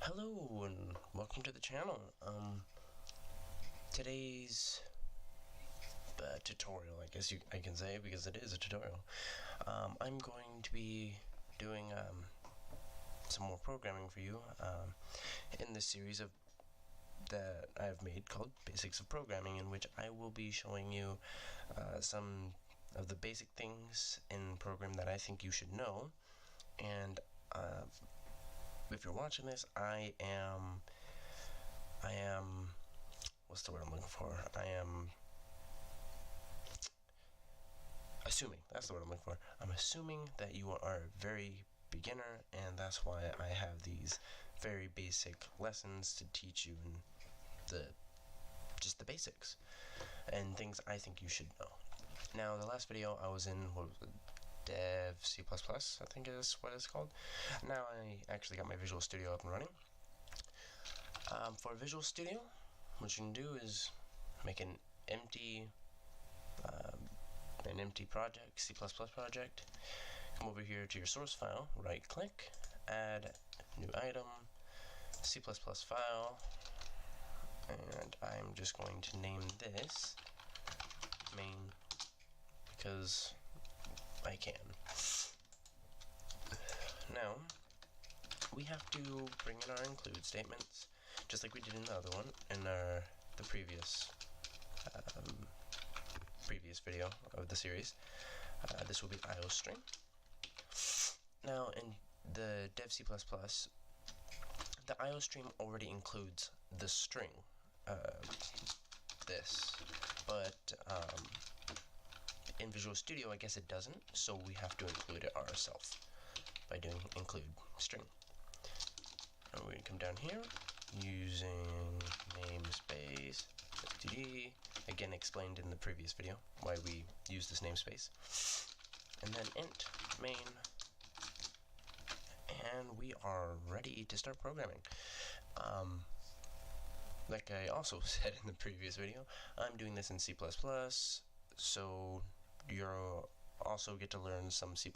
Hello and welcome to the channel. Today's tutorial, I guess I can say, because it is a tutorial. I'm going to be doing some more programming for you in this series that I've made called Basics of Programming, in which I will be showing you some of the basic things in program that I think you should know. And if you're watching this, I am what's the word I'm looking for? I am assuming, that's the word I'm looking for. I'm assuming that you are a very beginner, and that's why I have these very basic lessons to teach you just the basics and things I think you should know. Now, the last video I was in, what was it? Dev C++, I think is what it's called. Now I actually got my Visual Studio up and running. For Visual Studio, what you can do is make an empty project, C++ project. Come over here to your source file, right click, add new item, C++ file, and I'm just going to name this main because I can. Now we have to bring in our include statements, just like we did in the other one, in the previous video of the series. This will be IOString. Now in the dev C++, the IOStream already includes the string, this, but in Visual Studio I guess it doesn't, so we have to include it ourselves by doing include string. And we're going to come down here using namespace std, again explained in the previous video why we use this namespace, and then int main, and we are ready to start programming. Like I also said in the previous video, I'm doing this in C++, so you'll also get to learn some C++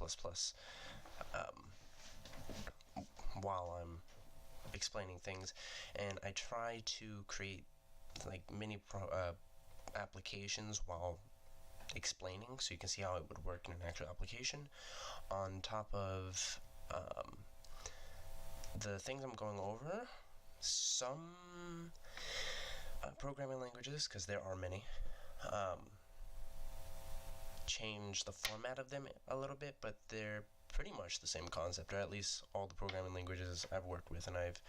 while I'm explaining things, and I try to create like mini applications while explaining, so you can see how it would work in an actual application on top of the things I'm going over. Some programming languages, because there are many, change the format of them a little bit, but they're pretty much the same concept, or at least all the programming languages I've worked with, and I've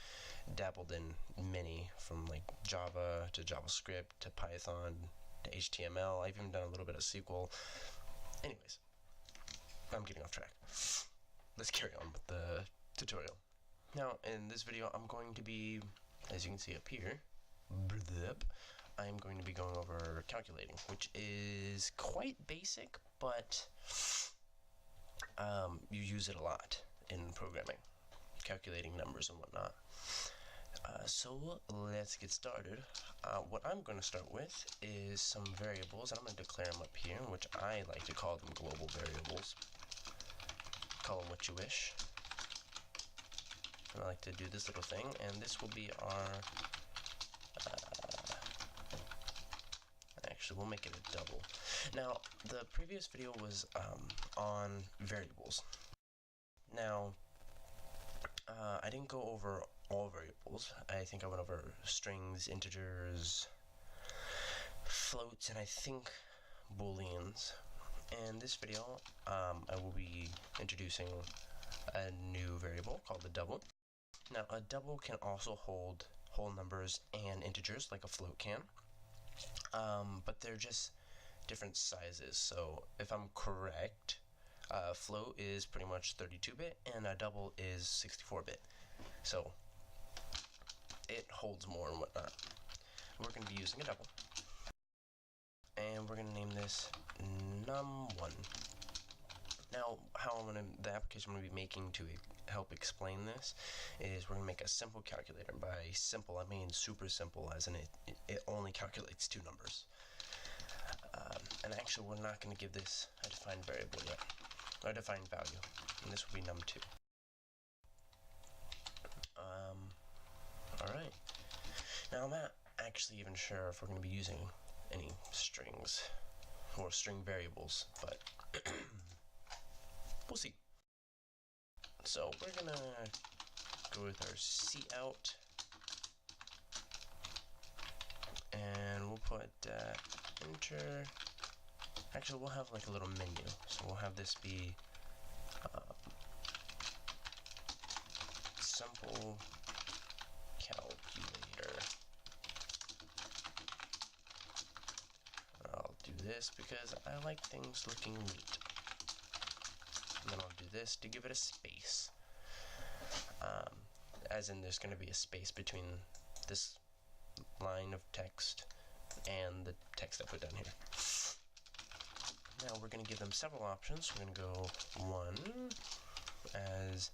dabbled in many, from like Java to JavaScript to Python to HTML. I've even done a little bit of SQL. Anyways, I'm getting off track. Let's carry on with the tutorial. Now, in this video, I'm going to be, as you can see up here, I'm going to be going over calculating, which is quite basic, but you use it a lot in programming, calculating numbers and whatnot. So let's get started. What I'm going to start with is some variables, and I'm going to declare them up here, which I like to call them global variables. Call them what you wish. And I like to do this little thing, and this will be our actually, we'll make it a double. Now, the previous video was on variables. Now, I didn't go over all variables. I think I went over strings, integers, floats, and I think booleans. In this video, I will be introducing a new variable called the double. Now, a double can also hold whole numbers and integers like a float can, but they're just different sizes. So if I'm correct, float is pretty much 32-bit and a double is 64-bit. So it holds more and whatnot. We're going to be using a double, and we're going to name this num1. Now, the application I'm going to be making to help explain this is we're going to make a simple calculator. By simple, I mean super simple, as in it only calculates two numbers. And actually, we're not going to give this a defined variable yet, or a defined value, and this will be num2. actually even sure if we're going to be using any strings or string variables, but we'll see. So we're going to go with our cout, and we'll put enter. Actually, we'll have like a little menu, so we'll have this be simple calculator. I'll do this because I like things looking neat. And then I'll do this to give it a space. As in, there's going to be a space between this line of text and the text I put down here. Now we're going to give them several options. We're going to go one as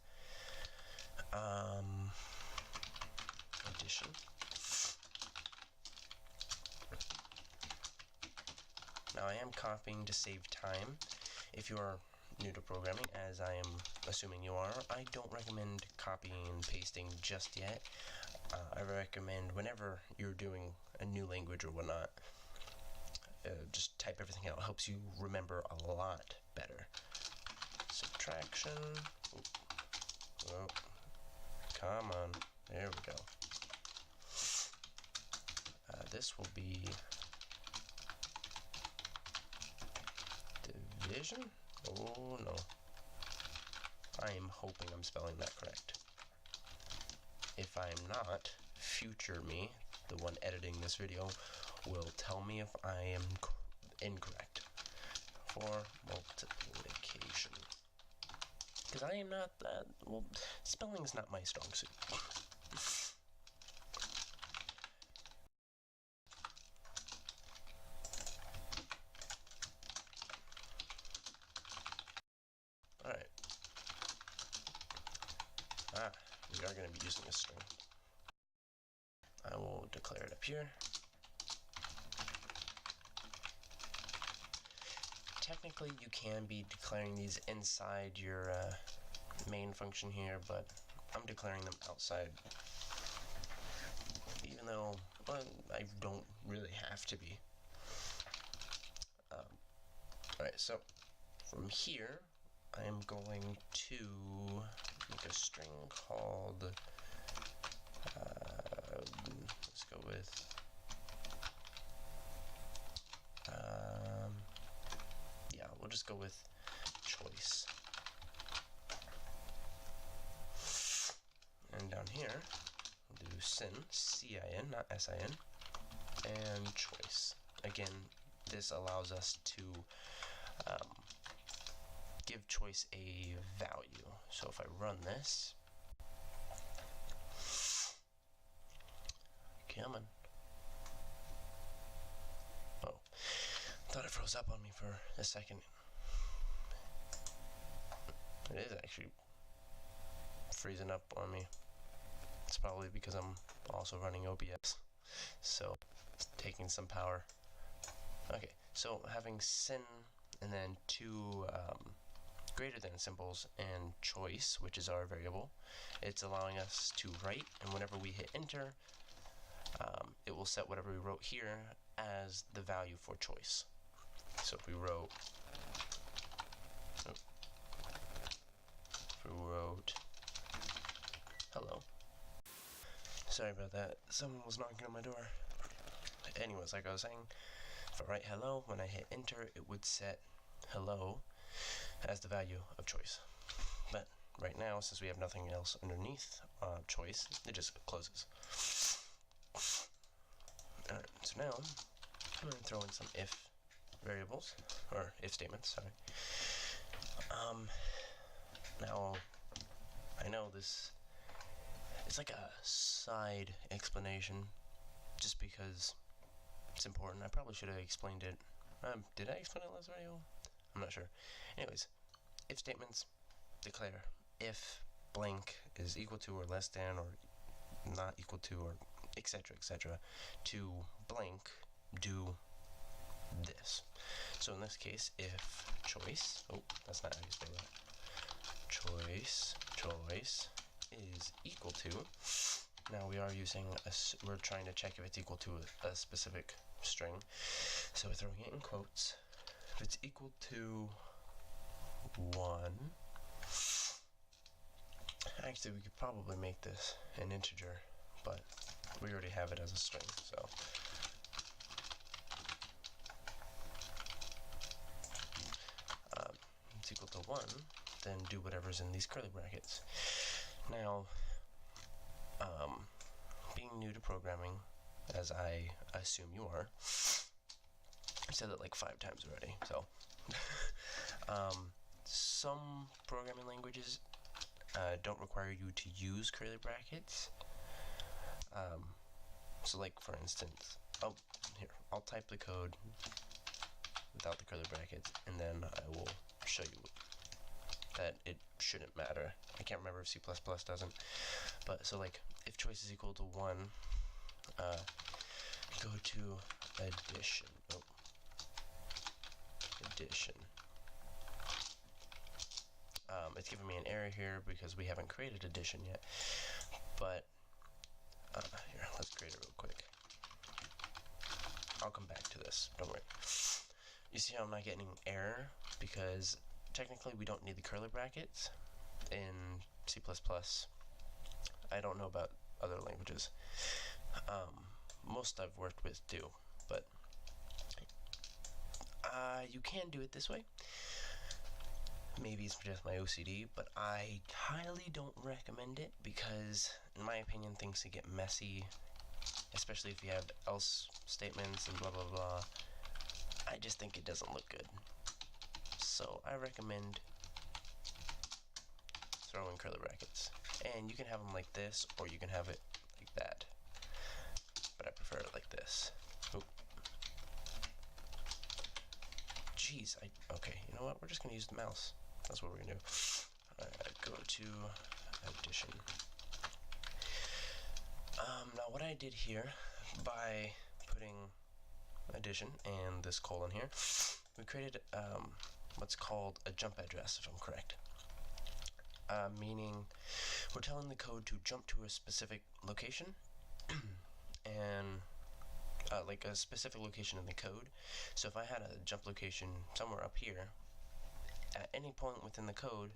addition. Now I am copying to save time. If you are new to programming, as I am assuming you are, I don't recommend copying and pasting just yet. I recommend whenever you're doing a new language or whatnot, just type everything out. It helps you remember a lot better. Subtraction. Oh, come on. There we go. This will be division. Oh no. I am hoping I'm spelling that correct. If I am not, future me, the one editing this video, will tell me if I am incorrect. For multiplication. Because I am not that, well, spelling is not my strong suit. Alright. We are going to be using a string. I will declare it up here. Technically, you can be declaring these inside your main function here, but I'm declaring them outside. Even though, well, I don't really have to be. Alright, so from here, I am going to make a string called, let's go with, yeah, we'll just go with choice. And down here, we'll do sin, C-I-N, not S-I-N, and choice. Again, this allows us to give choice a value. So if I run this, come on. Oh, thought it froze up on me for a second. It is actually freezing up on me. It's probably because I'm also running OBS, so it's taking some power. Okay, so having sin and then two greater than symbols and choice, which is our variable, it's allowing us to write, and whenever we hit enter, it will set whatever we wrote here as the value for choice. So if we wrote, hello. Sorry about that. Someone was knocking on my door. Anyways, like I was saying, if I write hello, when I hit enter, it would set hello as the value of choice. But right now, since we have nothing else underneath choice, it just closes. Alright, so now I'm going to throw in some if variables, or if statements, sorry. Now, I know this, it's like a side explanation, just because it's important. I probably should have explained it. Did I explain it last video? I'm not sure. Anyways, if statements declare if blank is equal to or less than or not equal to or etc. to blank, do this. So in this case, if choice, oh, that's not how you spell that. Choice is equal to, Now we are using we're trying to check if it's equal to a specific string. So we're throwing it in quotes. If it's equal to 1, actually we could probably make this an integer, but we already have it as a string, so it's equal to 1, then do whatever's in these curly brackets. Now, being new to programming, as I assume you are, I've said that like 5 times already, so some programming languages don't require you to use curly brackets. So like for instance, I'll type the code without the curly brackets, and then I will show you that it shouldn't matter. I can't remember if C++ doesn't, but so like if choice is equal to 1, go to addition. Addition. It's giving me an error here because we haven't created addition yet, but here, let's create it real quick. I'll come back to this, don't worry. You see how I'm not getting error? Because technically we don't need the curly brackets in C++. I don't know about other languages. Most I've worked with do, but you can do it this way. Maybe it's just my OCD, but I highly don't recommend it because, in my opinion, things can get messy, especially if you have else statements and blah blah blah. I just think it doesn't look good. So I recommend throwing curly brackets. And you can have them like this, or you can have it like that. But I prefer it like this. Oop. Jeez, okay, you know what? We're just gonna use the mouse. That's what we're gonna do. Go to addition. Now what I did here, by putting addition and this colon here, we created what's called a jump address, if I'm correct. Meaning we're telling the code to jump to a specific location, and like a specific location in the code. So if I had a jump location somewhere up here, at any point within the code,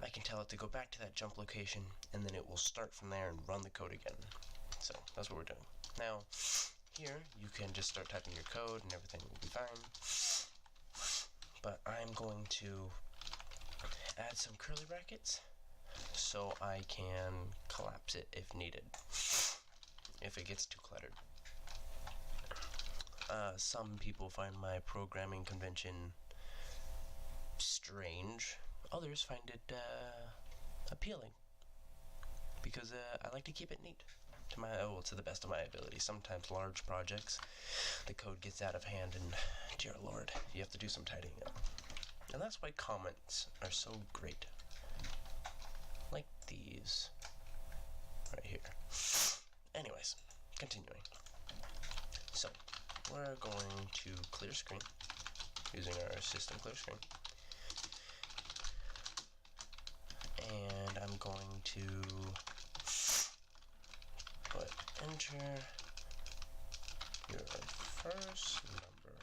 I can tell it to go back to that jump location, and then it will start from there and run the code again. So that's what we're doing. Now, here, you can just start typing your code and everything will be fine. But I'm going to add some curly brackets so I can collapse it if needed, if it gets too cluttered. Some people find my programming convention strange. Others find it appealing because I like to keep it neat to the best of my ability. Sometimes large projects, the code gets out of hand, and dear Lord, you have to do some tidying up. And that's why comments are so great. Like these right here. Anyways, continuing. So we're going to clear screen using our system clear screen. And I'm going to put enter your first number.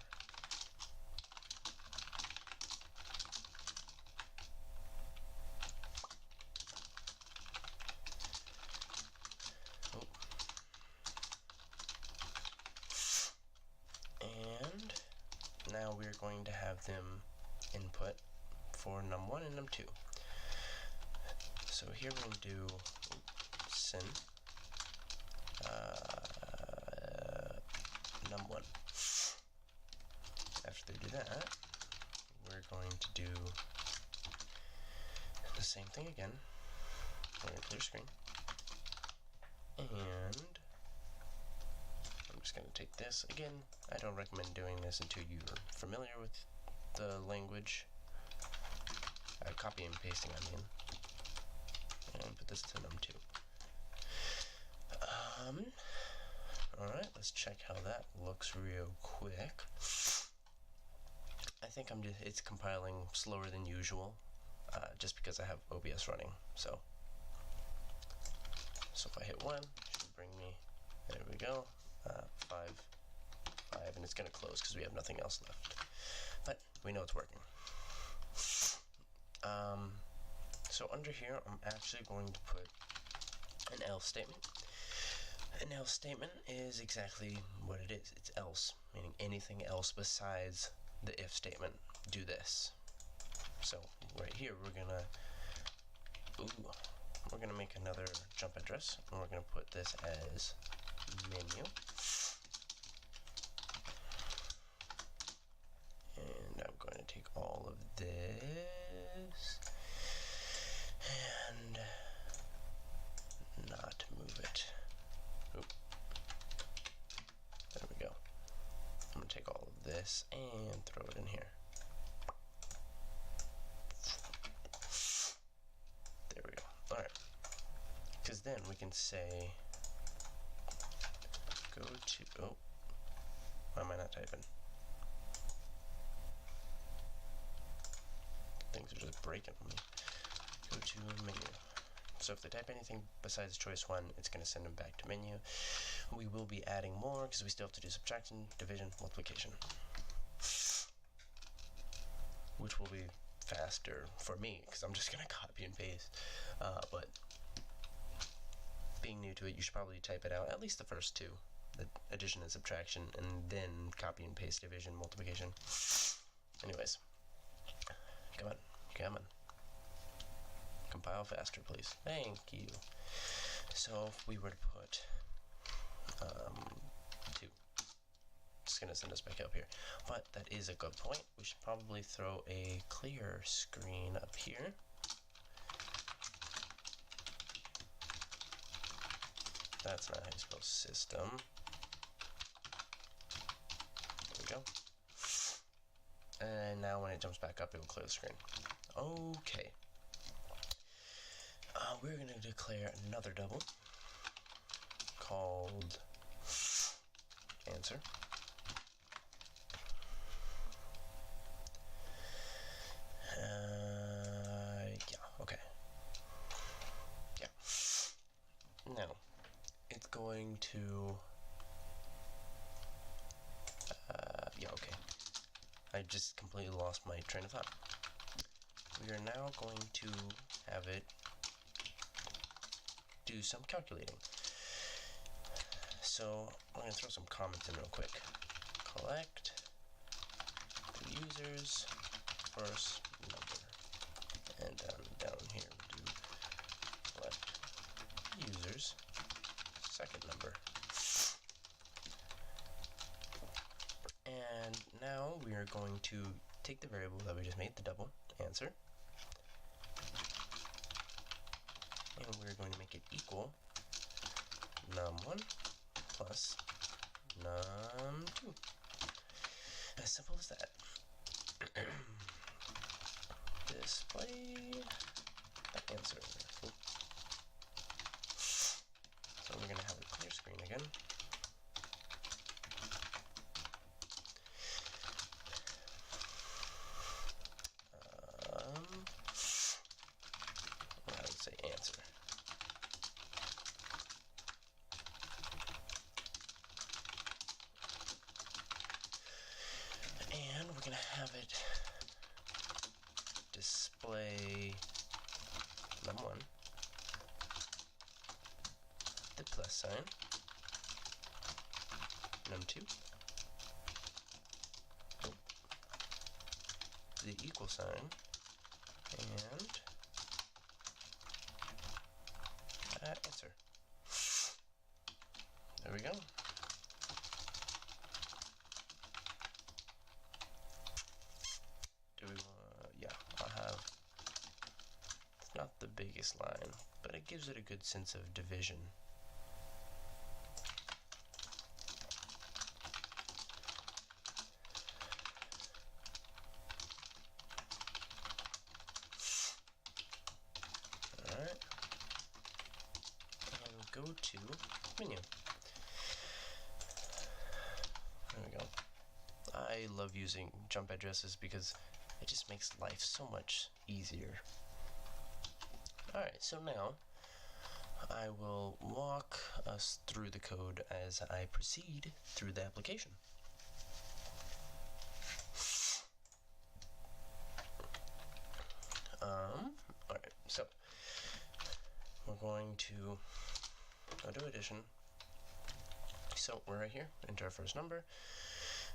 Oh. And now we're going to have them input for num1 and num2. So here we're going to do sin num1. After they do that, we're going to do the same thing again. We're going to clear screen. And I'm just going to take this. Again, I don't recommend doing this until you're familiar with the language. Copy and pasting, I mean. And put this to num2. Alright, let's check how that looks real quick. I think it's compiling slower than usual, just because I have OBS running. So if I hit 1, There we go. 5, 5, and it's going to close because we have nothing else left. But we know it's working. So under here, I'm actually going to put an else statement. An else statement is exactly what it is. It's else, meaning anything else besides the if statement. Do this. So right here, we're gonna make another jump address, and we're gonna put this as menu. And I'm going to take all of this and not move it. Oop. There we go. I'm going to take all of this and throw it in here. There we go. Alright. Because then we can say go to... Oh. Why am I not typing? Things are just breaking on me. Go to menu. So if they type anything besides choice 1, it's going to send them back to menu. We will be adding more because we still have to do subtraction, division, multiplication. Which will be faster for me because I'm just going to copy and paste. But being new to it, you should probably type it out, at least the first two. The addition and subtraction, and then copy and paste division, multiplication. Anyways. Come on, come on. Compile faster, please. Thank you. So if we were to put 2, it's going to send us back up here. But that is a good point. We should probably throw a clear screen up here. That's not how you spell system. There we go. And now when it jumps back up, it will clear the screen. Okay. We're going to declare another double called answer. Yeah, okay. Yeah. Now, it's going to... yeah, okay. I just completely lost my train of thought. We are now going to have it do some calculating. So I'm going to throw some comments in real quick. Collect the user's first number. And down here we do collect user's second number. And now we are going to take the variable that we just made, the double, answer, and we're going to make it equal num1 plus num2. As simple as that. Display the answer. So we're going to have a clear screen again. I would say answer. And we're going to have it display num1, the plus sign, num2, the equal sign, and answer. There we go. Do we want? Yeah, I'll have. It's not the biggest line, but it gives it a good sense of division. Alright. And go to menu. There we go. I love using jump addresses because it just makes life so much easier. Alright, so now I will walk us us through the code as I proceed through the application. Alright, so we're going to go to addition. So we're right here, enter our first number.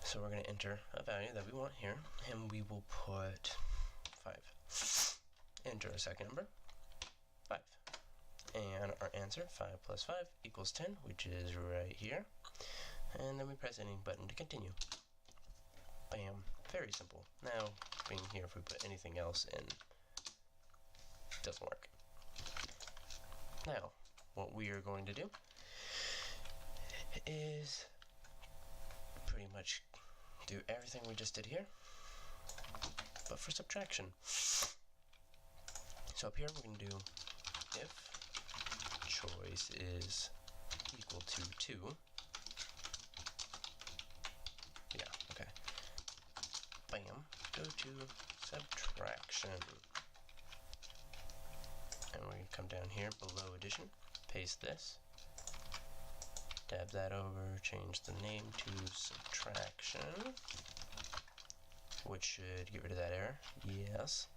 So we're going to enter a value that we want here, and we will put 5. Enter a second number, 5. And our answer, 5 plus 5 equals 10, which is right here. And then we press any button to continue. Bam. Very simple. Now, being here, if we put anything else in, it doesn't work. Now, what we are going to do is pretty much do everything we just did here, but for subtraction. So up here we're going to do if choice is equal to 2. Yeah, okay. Bam. Go to subtraction. And we come down here below addition, paste this, tab that over, change the name to subtraction, which should get rid of that error. Yes.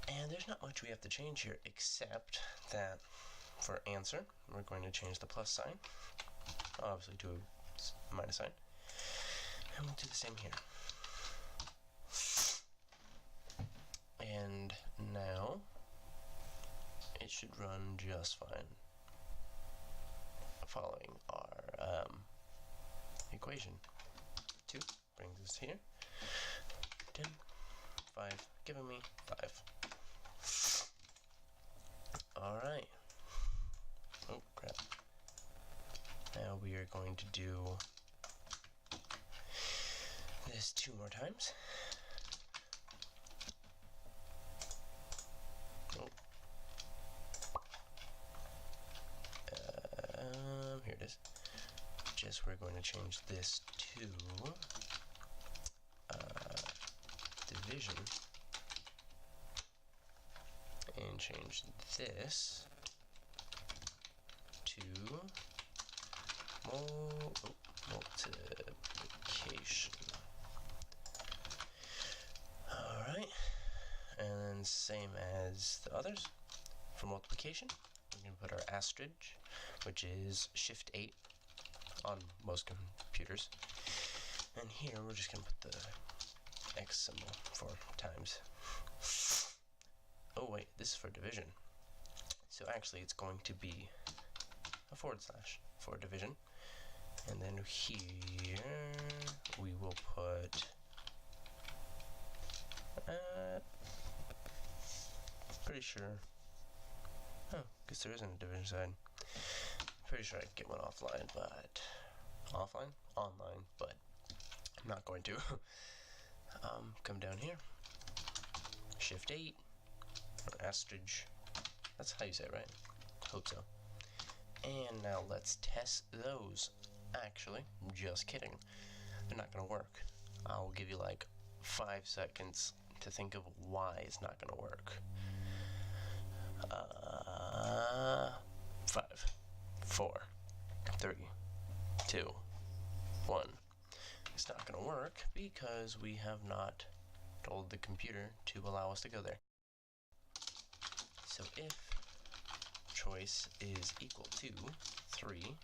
And there's not much we have to change here except that for answer, we're going to change the plus sign, obviously to a minus sign, and we'll do the same here. And now it should run just fine following our equation. 2 brings us here. 10, 5, giving me 5. Alright. Oh, crap. Now we are going to do this 2 more times. Oh. Here it is. Just we're going to change this to division, and change this to multiplication. Alright, and then same as the others. For multiplication, we're going to put our asterisk, which is Shift 8 on most computers. And here we're just going to put the X symbol for times. Oh wait, this is for division. So actually it's going to be a / for division. And then here we will put pretty sure, oh, because there isn't a division side. Pretty sure I can get one offline, but online, but I'm not going to. Come down here, Shift 8, or asterisk, that's how you say it, right? Hope so. And now let's test those. Actually, just kidding, they're not gonna work. I'll give you like 5 seconds to think of why it's not gonna work. 5, 4, 3, 2, 1. It's not going to work because we have not told the computer to allow us to go there. So if choice is equal to 3,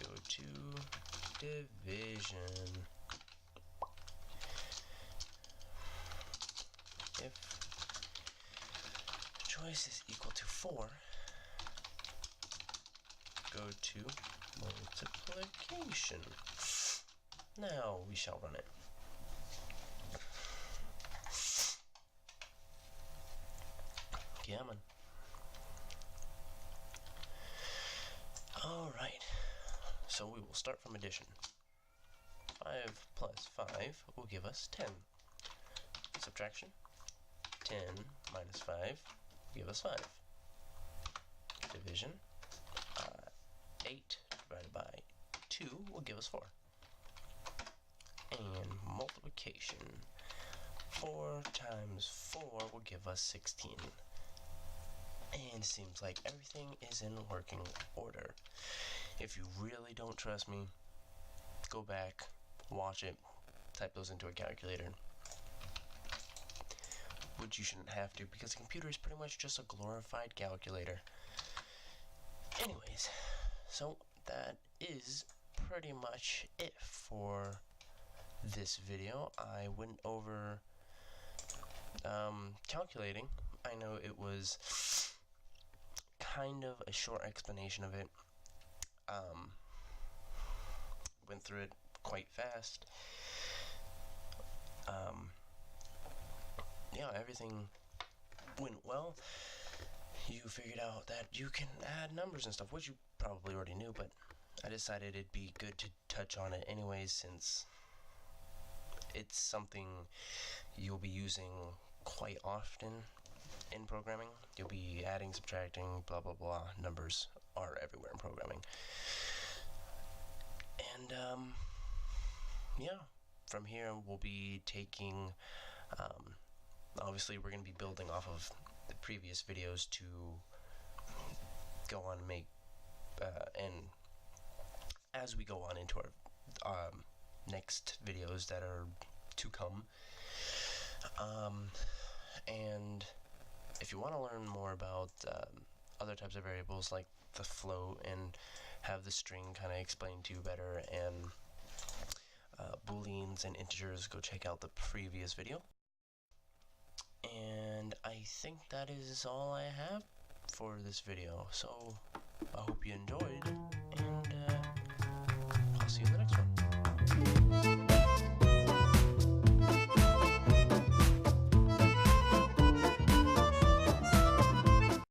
go to division. If choice is equal to 4, go to multiplication. Now we shall run it. Come on. Alright, so we will start from addition. 5 plus 5 will give us 10. Subtraction, 10 minus 5 will give us 5. Division, 8 divided by 2 will give us 4. And multiplication, 4 times 4 will give us 16. and it seems like everything is in working order. If you really don't trust me, go back, watch it, type those into a calculator. Which you shouldn't have to, because a computer is pretty much just a glorified calculator. Anyways, so that is pretty much it for this video. I went over calculating. I know it was kind of a short explanation of it. Went through it quite fast. Yeah, everything went well. You figured out that you can add numbers and stuff, which you probably already knew, but I decided it'd be good to touch on it anyways, since it's something you'll be using quite often in programming. You'll be adding, subtracting, blah blah blah. Numbers are everywhere in programming. And yeah, from here we'll be taking obviously we're going to be building off of the previous videos to go on and make and as we go on into our next videos that are to come, and if you want to learn more about other types of variables like the float and have the string kind of explained to you better, and booleans and integers, go check out the previous video. And I think that is all I have for this video, so I hope you enjoyed, and I'll see you in the next one.